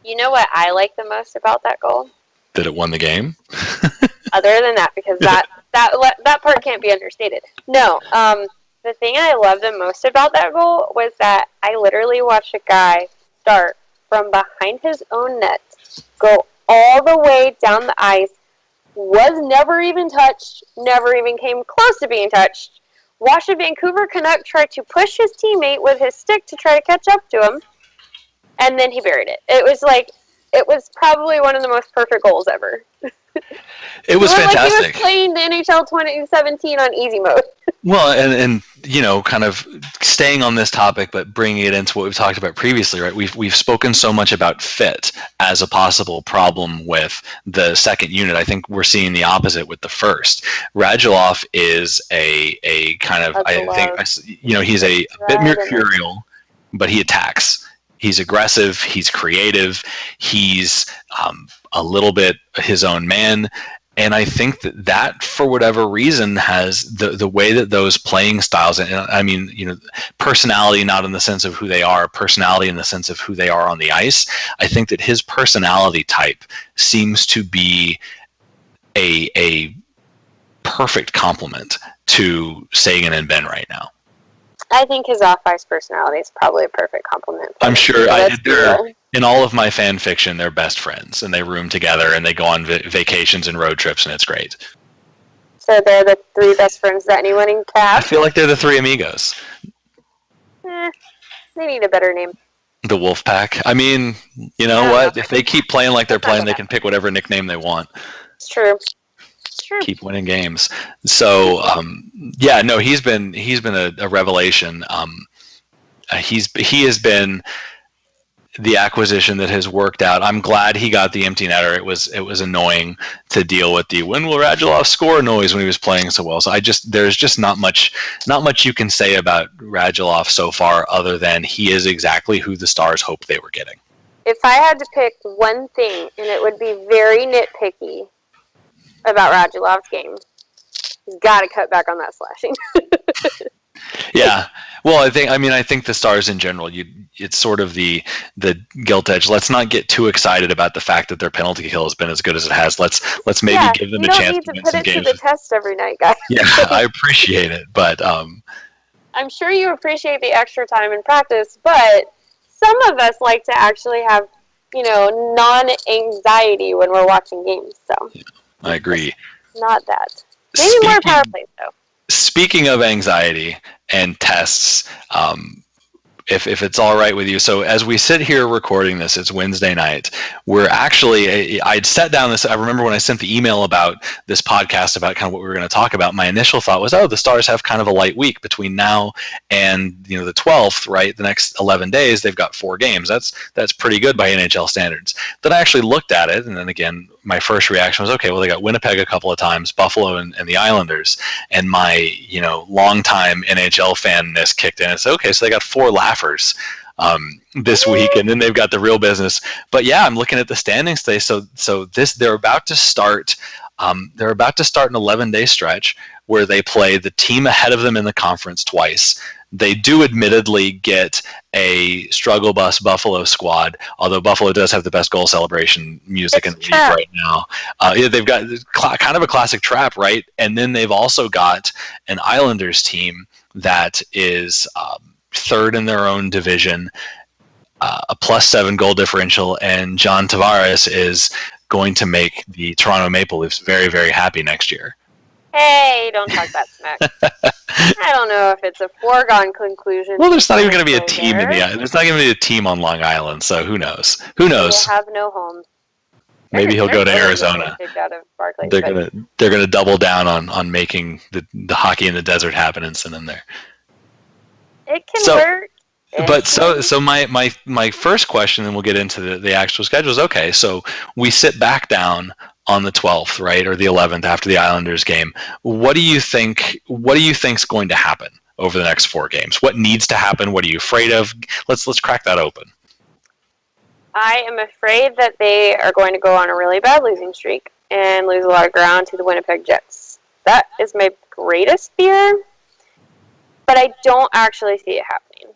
You know what I like the most about that goal? That it won the game? Other than that, because that part can't be understated. No, the thing I love the most about that goal was that I literally watched a guy start from behind his own net, go all the way down the ice, was never even touched, never even came close to being touched, watched a Vancouver Canuck try to push his teammate with his stick to try to catch up to him, and then he buried it. It was probably one of the most perfect goals ever. It was fantastic. Like he was playing the NHL 2017 on easy mode. Well, and kind of staying on this topic, but bringing it into what we've talked about previously, right? We've spoken so much about fit as a possible problem with the second unit. I think we're seeing the opposite with the first. Radulov is a kind of, he's a bit mercurial, but he attacks. He's aggressive. He's creative. He's a little bit his own man. And I think that for whatever reason has the way that those playing styles, and I mean, personality, not in the sense of who they are, personality in the sense of who they are on the ice. I think that his personality type seems to be a perfect complement to Sagan and Ben right now. I think his off-ice personality is probably a perfect compliment. I'm sure. In all of my fan fiction, they're best friends, and they room together, and they go on vacations and road trips, and it's great. So they're the three best friends that anyone can have? I feel like they're the three amigos. They need a better name. The Wolfpack. I mean, what? If they keep playing like they're playing, they can pick whatever nickname they want. It's true. Keep winning games. So he's been a revelation. He has been the acquisition that has worked out. I'm glad he got the empty netter. It was annoying to deal with the when will Radulov score noise when he was playing so well. So there's just not much you can say about Radulov so far other than he is exactly who the Stars hoped they were getting. If I had to pick one thing, and it would be very nitpicky about Radulov's game, he's got to cut back on that slashing. Yeah. Well, I think the Stars in general, it's sort of the guilt edge. Let's not get too excited about the fact that their penalty kill has been as good as it has. Let's maybe give them a chance to win some games. You don't need to put it to the test every night, guys. Yeah, I appreciate it, but I'm sure you appreciate the extra time in practice, but some of us like to actually have, non-anxiety when we're watching games. So yeah, I agree. Not that. Maybe more power plays though. speaking of anxiety and tests, if it's all right with you. So as we sit here recording this, it's Wednesday night. We're actually, I'd set down this, I remember when I sent the email about this podcast about kind of what we were going to talk about, my initial thought was, oh, the Stars have kind of a light week between now and the 12th, right? The next 11 days, they've got 4 games. That's pretty good by NHL standards. Then I actually looked at it, and then again, my first reaction was, okay, well, they got Winnipeg a couple of times, Buffalo and the Islanders, and my longtime NHL fanness kicked in and said, okay, so they got 4 laughers this week, and then they've got the real business. But yeah, I'm looking at the standings today. So they're about to start. They're about to start an 11-day stretch where they play the team ahead of them in the conference twice. They do admittedly get a struggle bus Buffalo squad, although Buffalo does have the best goal celebration music in the league right now. Yeah, they've got kind of a classic trap, right? And then they've also got an Islanders team that is third in their own division, a +7 goal differential, and John Tavares is going to make the Toronto Maple Leafs very, very happy next year. Hey, don't talk that smack. I don't know if it's a foregone conclusion. Well, there's not even going to be a team there's not going to be a team on Long Island, so who knows? Who knows? They have no home. Maybe he'll go to Arizona. Out of Barclays, they're gonna double down on making the hockey in the desert happen and send them there. It can work. But so my first question, and we'll get into the actual schedules. Okay, so we sit back down on the 12th, right, or the 11th after the Islanders game. What do you think's going to happen over the next 4 games? What needs to happen? What are you afraid of? Let's crack that open. I am afraid that they are going to go on a really bad losing streak and lose a lot of ground to the Winnipeg Jets. That is my greatest fear, but I don't actually see it happening.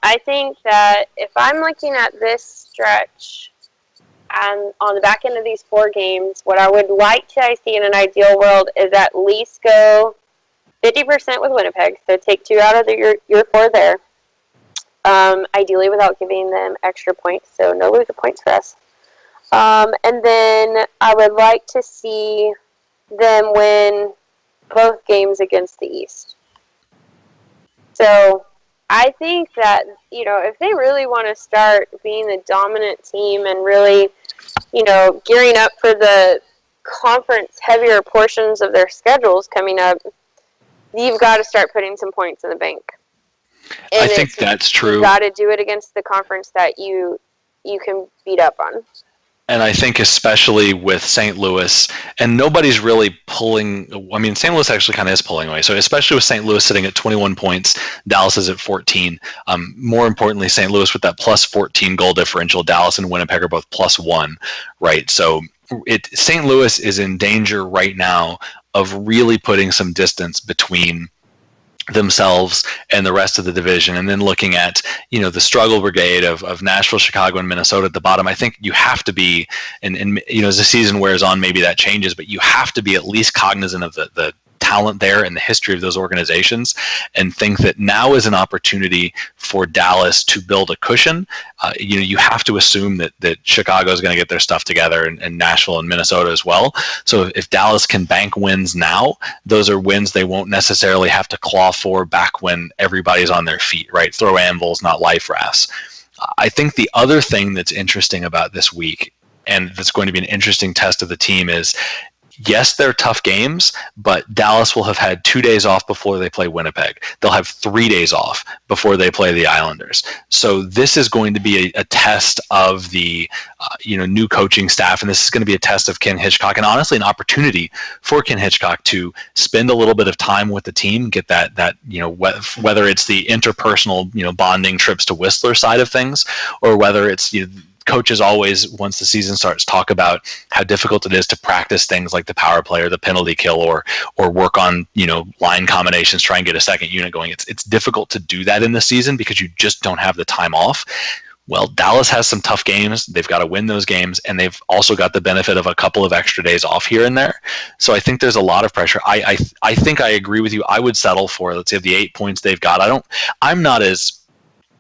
I think that if I'm looking at this stretch and on the back end of these 4 games, what I would like to see in an ideal world is at least go 50% with Winnipeg, so take 2 out of your 4 there. Ideally without giving them extra points, so no loser points for us. And then I would like to see them win both games against the East. So I think that, if they really want to start being the dominant team and really, gearing up for the conference heavier portions of their schedules coming up, you've got to start putting some points in the bank. And I think that's true. You've got to do it against the conference that you can beat up on. And I think especially with St. Louis, and nobody's really pulling. I mean, St. Louis actually kind of is pulling away. So especially with St. Louis sitting at 21 points, Dallas is at 14. More importantly, St. Louis with that +14 goal differential, Dallas and Winnipeg are both +1, right? So St. Louis is in danger right now of really putting some distance between themselves and the rest of the division. And then looking at the struggle brigade of Nashville, Chicago, and Minnesota at the bottom, I think you have to be, and as the season wears on, maybe that changes, but you have to be at least cognizant of the talent there and the history of those organizations, and think that now is an opportunity for Dallas to build a cushion. You have to assume that Chicago is going to get their stuff together, and Nashville and Minnesota as well. So if Dallas can bank wins now, those are wins they won't necessarily have to claw for back when everybody's on their feet, right? Throw anvils, not life rafts. I think the other thing that's interesting about this week, and that's going to be an interesting test of the team, is yes, they're tough games, but Dallas will have had 2 days off before they play Winnipeg. They'll have 3 days off before they play the Islanders. So this is going to be a test of the new coaching staff, and this is going to be a test of Ken Hitchcock, and honestly an opportunity for Ken Hitchcock to spend a little bit of time with the team, get that whether it's the interpersonal bonding trips to Whistler side of things, or whether it's coaches always, once the season starts, talk about how difficult it is to practice things like the power play or the penalty kill, or work on line combinations, try and get a second unit going. It's difficult to do that in the season because you just don't have the time off. Well, Dallas has some tough games. They've got to win those games, and they've also got the benefit of a couple of extra days off here and there. So I think there's a lot of pressure. I think I agree with you. I would settle for, let's say, the 8 points they've got. I'm not as,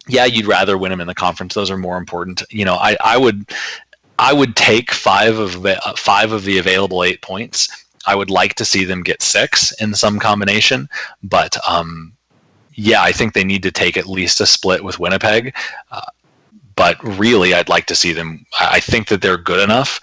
yeah, you'd rather win them in the conference. Those are more important. I would take 5 of the available 8 points I would like to see them get 6 in some combination, but yeah, I think they need to take at least a split with Winnipeg. But really, I'd like to see them. I think that they're good enough.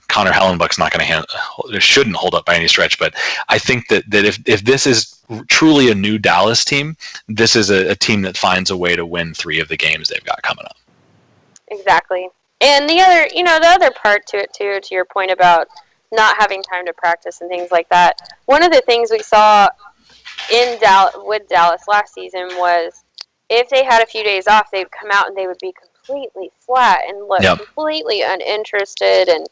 Connor Hellenbuck's not going to shouldn't hold up by any stretch. But I think that if this is truly a new Dallas team, this is a team that finds a way to win 3 of the games they've got coming up. Exactly. And the other part to it too, to your point about not having time to practice and things like that. One of the things we saw with Dallas last season was, if they had a few days off, they'd come out and they would be completely flat and look completely uninterested and,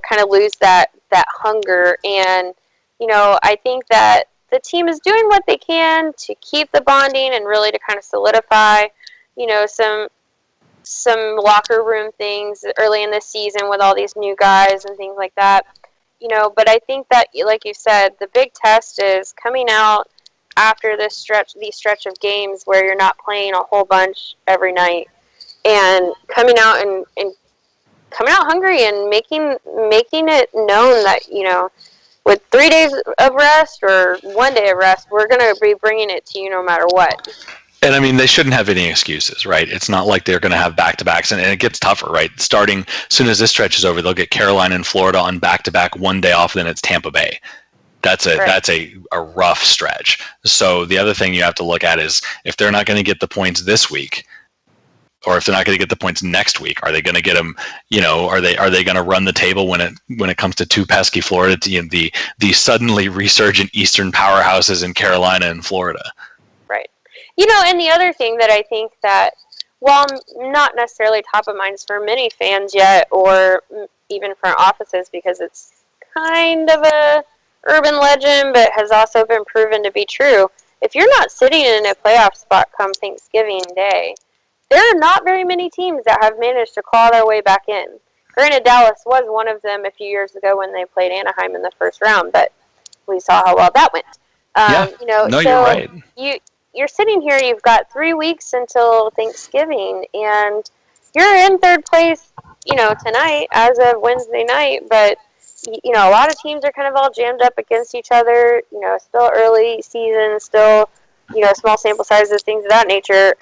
kind of lose that hunger. And, I think that the team is doing what they can to keep the bonding and really to kind of solidify, some locker room things early in the season with all these new guys and things like that. But I think that, like you said, the big test is coming out after these stretch of games where you're not playing a whole bunch every night, and coming out and coming out hungry and making it known that, with 3 days of rest or 1 day of rest, we're going to be bringing it to you no matter what. And I mean, they shouldn't have any excuses, right? It's not like they're going to have back-to-backs, and it gets tougher, right? Starting as soon as this stretch is over, they'll get Carolina and Florida on back-to-back, 1 day off, then it's Tampa Bay. That's a rough stretch. So the other thing you have to look at is, if they're not going to get the points this week, or if they're not going to get the points next week, are they going to get them? Are they going to run the table when it comes to 2 pesky Florida teams, the suddenly resurgent Eastern powerhouses in Carolina and Florida? Right. And the other thing that I think that, while not necessarily top of mind for many fans yet, or even front offices, because it's kind of a urban legend, but has also been proven to be true. If you're not sitting in a playoff spot come Thanksgiving Day, there are not very many teams that have managed to claw their way back in. Granted, Dallas was one of them a few years ago when they played Anaheim in the first round, but we saw how well that went. You're right. You're sitting here, you've got 3 weeks until Thanksgiving, and you're in third place, tonight as of Wednesday night, but a lot of teams are kind of all jammed up against each other, still early season, still, small sample sizes, things of that nature.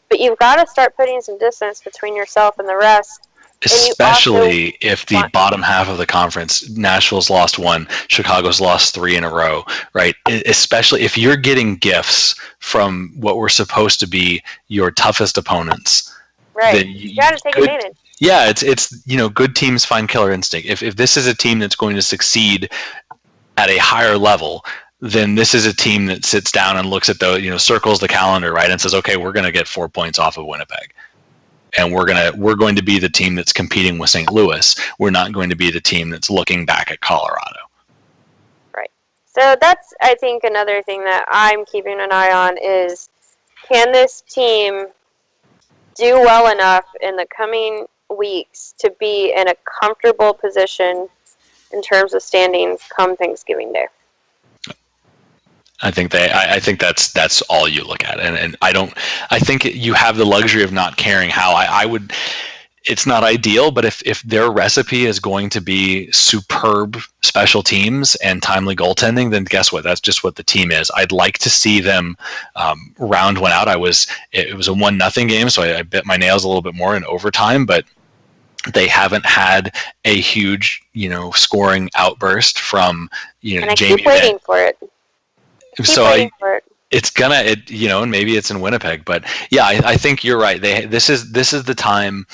But you've got to start putting some distance between yourself and the rest. Especially if the bottom half of the conference, Nashville's lost 1, Chicago's lost 3 in a row, right? Especially if you're getting gifts from what were supposed to be your toughest opponents. Right. You got to take advantage. Yeah, it's good teams find killer instinct. If this is a team that's going to succeed at a higher level, then this is a team that sits down and looks at circles the calendar, right, and says, okay, we're going to get 4 points off of Winnipeg, and we're going to be the team that's competing with St. Louis. We're not going to be the team that's looking back at Colorado. Right. So that's, I think, another thing that I'm keeping an eye on is, can this team do well enough in the coming weeks to be in a comfortable position in terms of standings come Thanksgiving Day? I think that's all you look at, and I think you have the luxury of not caring how. I would. It's not ideal, but if their recipe is going to be superb special teams and timely goaltending, then guess what? That's just what the team is. I'd like to see them round one out. It was a 1-0 game, so I bit my nails a little bit more in overtime, but they haven't had a huge, scoring outburst from, and I Jamie. keep waiting for it. It's gonna, and maybe it's in Winnipeg, but yeah, I think you're right. This is the time.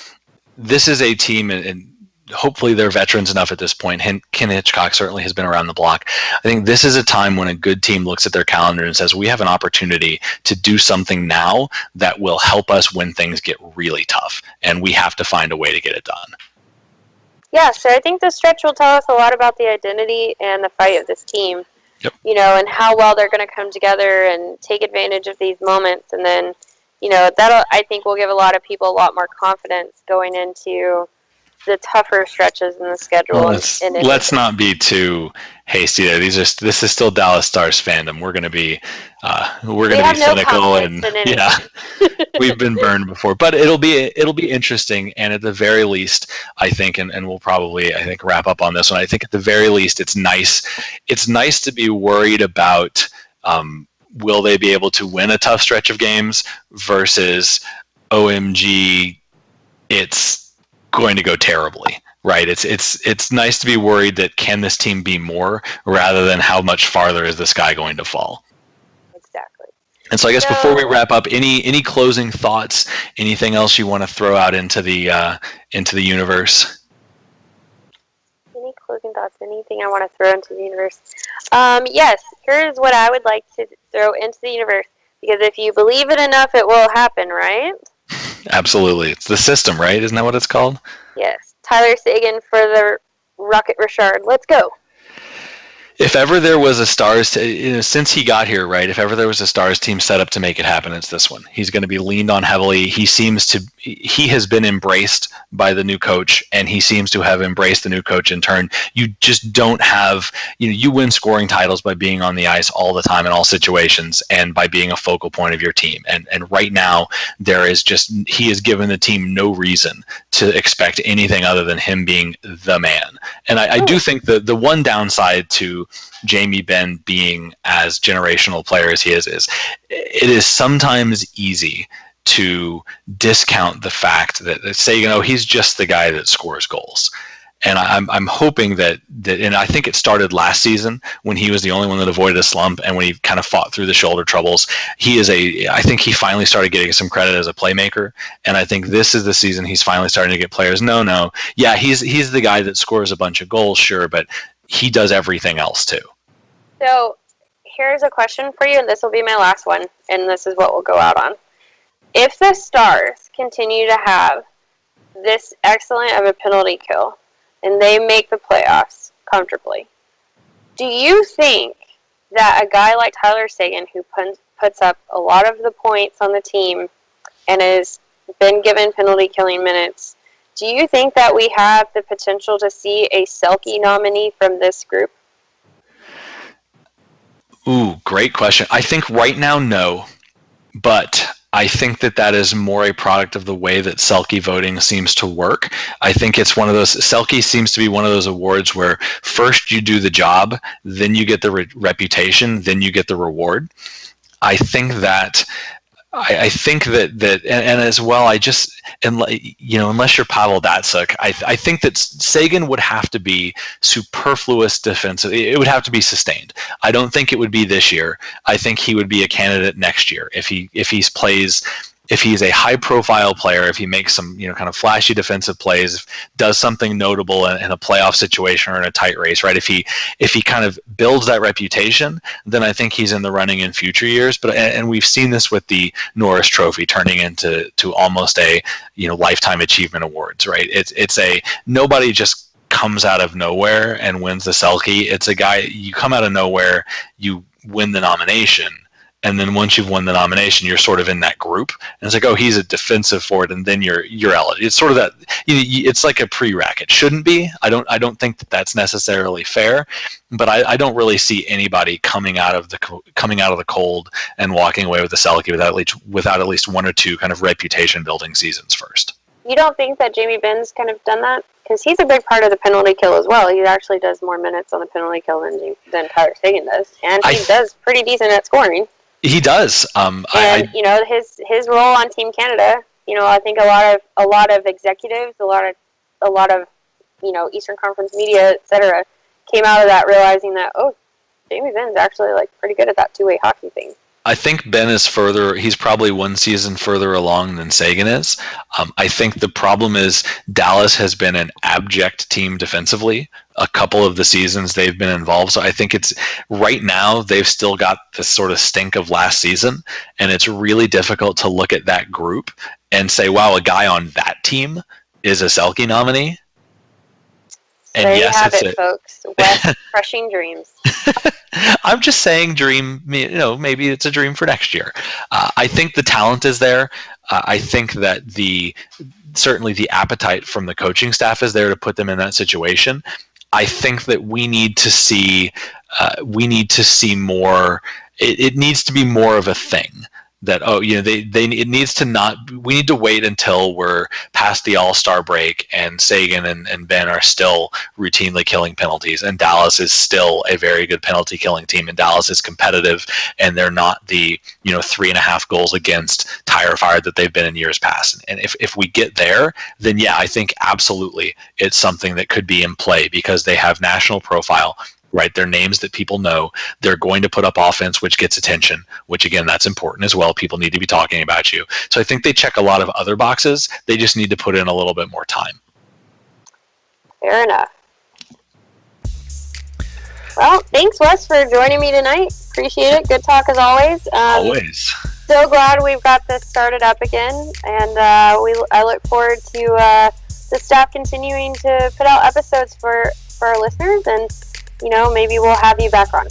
This is a team, and hopefully they're veterans enough at this point. Ken Hitchcock certainly has been around the block. I think this is a time when a good team looks at their calendar and says, we have an opportunity to do something now that will help us when things get really tough, and we have to find a way to get it done. Yeah, so I think this stretch will tell us a lot about the identity and the fight of this team. Yep. And how well they're going to come together and take advantage of these moments. And then, that'll, I think, will give a lot of people a lot more confidence going into the tougher stretches in the schedule. Well, let's not be too hasty there. This is still Dallas Stars fandom. We're going to be, We're going to be cynical, and yeah, we've been burned before. But it'll be interesting, and at the very least, I think, and we'll probably wrap up on this one. I think at the very least, it's nice. It's nice to be worried about. Will they be able to win a tough stretch of games versus OMG? It's going to go terribly. Right, it's nice to be worried that can this team be more rather than how much farther is the sky going to fall. Exactly. And so I guess before we wrap up, any closing thoughts? Anything else you want to throw out into the universe? Any closing thoughts? Anything I want to throw into the universe? Yes. Here's what I would like to throw into the universe, because if you believe it enough, it will happen. Right? Absolutely, it's the system, right? Isn't that what it's called? Yes. Tyler Seguin for the Rocket Richard. Let's go. If ever there was a Stars, since he got here, right? If ever there was a Stars team set up to make it happen, it's this one. He's going to be leaned on heavily. He has been embraced by the new coach, and he seems to have embraced the new coach in turn. You just don't have, you win scoring titles by being on the ice all the time in all situations, and by being a focal point of your team. And right now, he has given the team no reason to expect anything other than him being the man. And I do think the one downside to Jamie Benn being as generational a player as he is it is sometimes easy to discount the fact that say, he's just the guy that scores goals. And I'm hoping that, and I think it started last season when he was the only one that avoided a slump, and when he kind of fought through the shoulder troubles. I think he finally started getting some credit as a playmaker, and I think this is the season he's finally starting to get players. Yeah, he's the guy that scores a bunch of goals, sure, but he does everything else too. So here's a question for you, and this will be my last one, and this is what we'll go out on. If the Stars continue to have this excellent of a penalty kill, and they make the playoffs comfortably, do you think that a guy like Tyler Seguin, who puts up a lot of the points on the team and has been given penalty killing minutes, do you think that we have the potential to see a Selke nominee from this group? Ooh, great question. I think right now, no, but I think that is more a product of the way that Selke voting seems to work. I think it's one of those, Selke seems to be one of those awards where first you do the job, then you get the reputation, then you get the reward. I think that and as well, unless you're Pavel Datsyuk, I think that Seguin would have to be superfluous defensive. It would have to be sustained. I don't think it would be this year. I think he would be a candidate next year if he's a high-profile player, if he makes some kind of flashy defensive plays, does something notable in a playoff situation or in a tight race, right? If he kind of builds that reputation, then I think he's in the running in future years. And we've seen this with the Norris Trophy turning into almost a lifetime achievement awards, right? It's nobody just comes out of nowhere and wins the Selke. It's a guy, you come out of nowhere, you win the nomination. And then once you've won the nomination, you're sort of in that group. And it's like, oh, he's a defensive forward, and then you're eligible. It's sort of that. It's like a pre-rack. It shouldn't be. I don't think that's necessarily fair. But I don't really see anybody coming out of the cold and walking away with the Selke without at least one or two kind of reputation building seasons first. You don't think that Jamie Benn's kind of done that? Because he's a big part of the penalty kill as well. He actually does more minutes on the penalty kill than Tyler Seguin does, and he does pretty decent at scoring. He does. His role on Team Canada. I think a lot of executives, a lot of Eastern Conference media, etc., came out of that realizing that Jamie Benn's actually pretty good at that two-way hockey thing. I think Ben is further. He's probably one season further along than Seguin is. I think the problem is Dallas has been an abject team defensively. A couple of the seasons they've been involved. So I think it's right now they've still got this sort of stink of last season, and it's really difficult to look at that group and say, wow, a guy on that team is a Selke nominee. And there yes, you have it, folks. West crushing dreams. I'm just saying dream, maybe it's a dream for next year. I think the talent is there. I think that certainly the appetite from the coaching staff is there to put them in that situation. I think that we need to see more it needs to be more of a thing. That it needs to not. We need to wait until we're past the All-Star break and Sagan and Ben are still routinely killing penalties, and Dallas is still a very good penalty killing team, and Dallas is competitive, and they're not the 3.5 goals against tire fire that they've been in years past. And if we get there, then yeah, I think absolutely it's something that could be in play because they have national profile. Right, they're names that people know. They're going to put up offense, which gets attention, which again, that's important as well. People need to be talking about you. So I think they check a lot of other boxes. They just need to put in a little bit more time. Fair enough. Well, thanks, Wes, for joining me tonight. Appreciate it. Good talk as always. Always. So glad we've got this started up again, and I look forward to the staff continuing to put out episodes for our listeners, and maybe we'll have you back on.